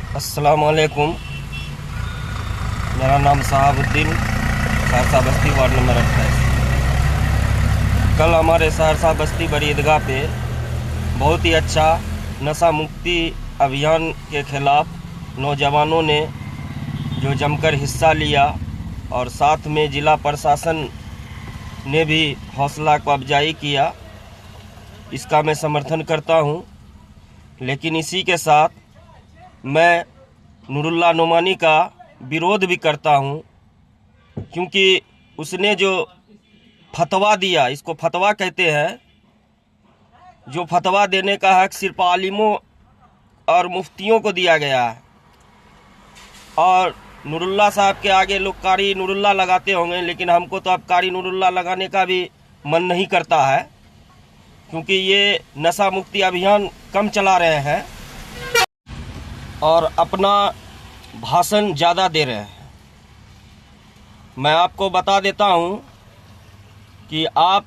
अस्सलाम वालेकुम। मेरा नाम शहाबुद्दीन, सहरसा बस्ती, वार्ड नंबर 28। कल हमारे सहरसा बस्ती बड़ी ईदगाह पे बहुत ही अच्छा नशा मुक्ति अभियान के खिलाफ नौजवानों ने जो जमकर हिस्सा लिया और साथ में ज़िला प्रशासन ने भी हौसला को अफजाई किया, इसका मैं समर्थन करता हूं। लेकिन इसी के साथ मैं नूरुल्लाह नोमानी का विरोध भी करता हूं, क्योंकि उसने जो फतवा दिया, इसको फतवा कहते हैं, जो फतवा देने का हक सिर्फ आलिमों और मुफ्तियों को दिया गया है। और नूरुल्लाह साहब के आगे लोग कारी नूरुल्लाह लगाते होंगे, लेकिन हमको तो अब कारी नूरुल्लाह लगाने का भी मन नहीं करता है, क्योंकि ये नशा मुक्ति अभियान कम चला रहे हैं और अपना भाषण ज़्यादा दे रहे हैं। मैं आपको बता देता हूं कि आप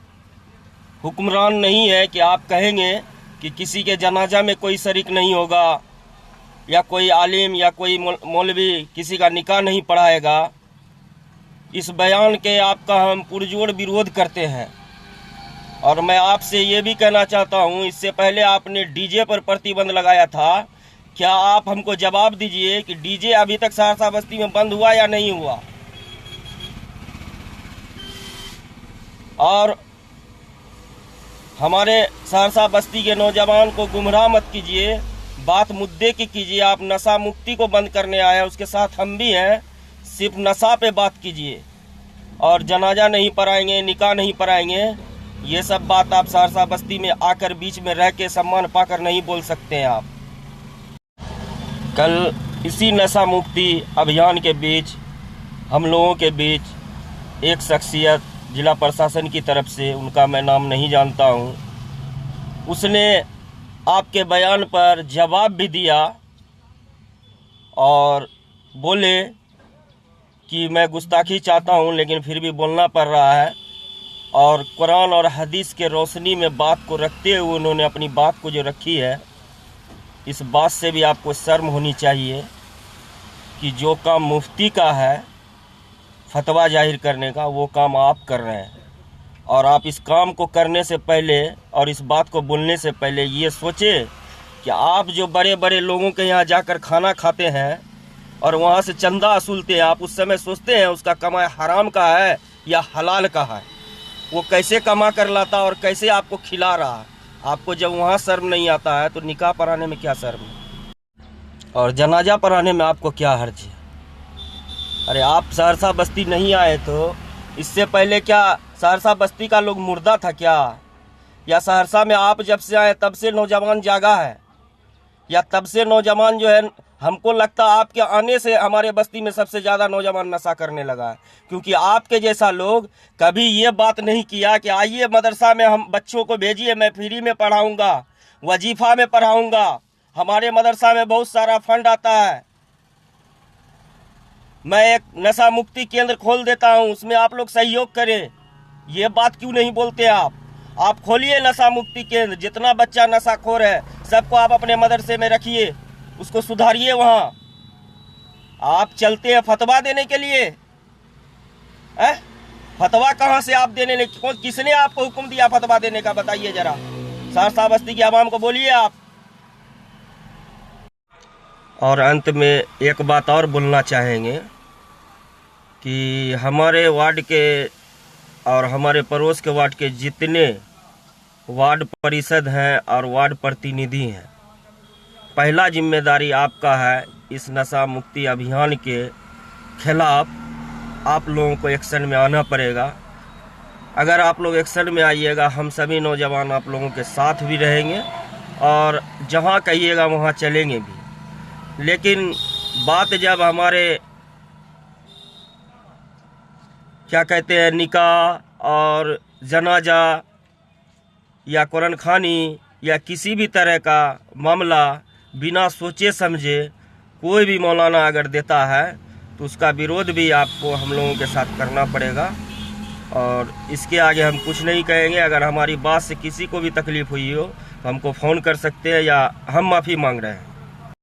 हुक्मरान नहीं है कि आप कहेंगे कि किसी के जनाजा में कोई शरीक नहीं होगा, या कोई आलिम या कोई मौलवी किसी का निकाह नहीं पढ़ाएगा। इस बयान के आपका हम पुरजोर विरोध करते हैं। और मैं आपसे ये भी कहना चाहता हूँ, इससे पहले आपने डीजे पर प्रतिबंध लगाया था, क्या आप हमको जवाब दीजिए कि डीजे अभी तक सहरसा बस्ती में बंद हुआ या नहीं हुआ। और हमारे सहरसा बस्ती के नौजवान को गुमराह मत कीजिए, बात मुद्दे की कीजिए। आप नशा मुक्ति को बंद करने आए हैं, उसके साथ हम भी हैं, सिर्फ नशा पे बात कीजिए। और जनाजा नहीं पढ़ाएंगे, निकाह नहीं पढ़ाएंगे, ये सब बात आप सहरसा बस्ती में आकर बीच में रह के सम्मान पाकर नहीं बोल सकते हैं आप। कल इसी नशा मुक्ति अभियान के बीच हम लोगों के बीच एक शख्सियत जिला प्रशासन की तरफ से, उनका मैं नाम नहीं जानता हूं, उसने आपके बयान पर जवाब भी दिया और बोले कि मैं गुस्ताखी चाहता हूं, लेकिन फिर भी बोलना पड़ रहा है। और कुरान और हदीस के रोशनी में बात को रखते हुए उन्होंने अपनी बात को जो रखी है, इस बात से भी आपको शर्म होनी चाहिए कि जो काम मुफ्ती का है फतवा जाहिर करने का, वो काम आप कर रहे हैं। और आप इस काम को करने से पहले और इस बात को बोलने से पहले ये सोचें कि आप जो बड़े बड़े लोगों के यहाँ जाकर खाना खाते हैं और वहाँ से चंदा वसूलते हैं, आप उस समय सोचते हैं उसका कमाई हराम का है या हलाल का है, वो कैसे कमा कर लाता और कैसे आपको खिला रहा है। आपको जब वहाँ शर्म नहीं आता है तो निकाह पढ़ाने में क्या शर्म है, और जनाजा पढ़ाने में आपको क्या हर्ज है। अरे आप सहरसा बस्ती नहीं आए तो इससे पहले क्या सहरसा बस्ती का लोग मुर्दा था क्या? या सहरसा में आप जब से आए तब से नौजवान जागा है, या तब से नौजवान जो है, हमको लगता है आपके आने से हमारे बस्ती में सबसे ज़्यादा नौजवान नशा करने लगा है। क्योंकि आपके जैसा लोग कभी ये बात नहीं किया कि आइए मदरसा में हम बच्चों को भेजिए, मैं फ्री में पढ़ाऊँगा, वजीफ़ा में पढ़ाऊँगा, हमारे मदरसा में बहुत सारा फंड आता है, मैं एक नशा मुक्ति केंद्र खोल देता हूँ, उसमें आप लोग सहयोग करें। ये बात क्यों नहीं बोलते आप खोलिए नशा मुक्ति केंद्र, जितना बच्चा नशाखोर है सबको आप अपने मदरसे में रखिए, उसको सुधारिए। वहाँ आप चलते हैं फतवा देने के लिए? फतवा कहाँ से आप देने लगे? किसने आपको हुक्म दिया फतवा देने का, बताइए जरा। सहरसा बस्ती की आवाम को बोलिए आप। और अंत में एक बात और बोलना चाहेंगे कि हमारे वार्ड के और हमारे पड़ोस के वार्ड के जितने वार्ड परिषद हैं और वार्ड प्रतिनिधि हैं, पहला जिम्मेदारी आपका है इस नशा मुक्ति अभियान के खिलाफ आप लोगों को एक्शन में आना पड़ेगा। अगर आप लोग एक्शन में आइएगा, हम सभी नौजवान आप लोगों के साथ भी रहेंगे और जहां कहिएगा वहां चलेंगे भी। लेकिन बात जब हमारे क्या कहते हैं निकाह और जनाजा या कुरान खानी या किसी भी तरह का मामला बिना सोचे समझे कोई भी मौलाना अगर देता है तो उसका विरोध भी आपको हम लोगों के साथ करना पड़ेगा। और इसके आगे हम कुछ नहीं कहेंगे। अगर हमारी बात से किसी को भी तकलीफ़ हुई हो तो हमको फ़ोन कर सकते हैं या हम माफ़ी मांग रहे हैं।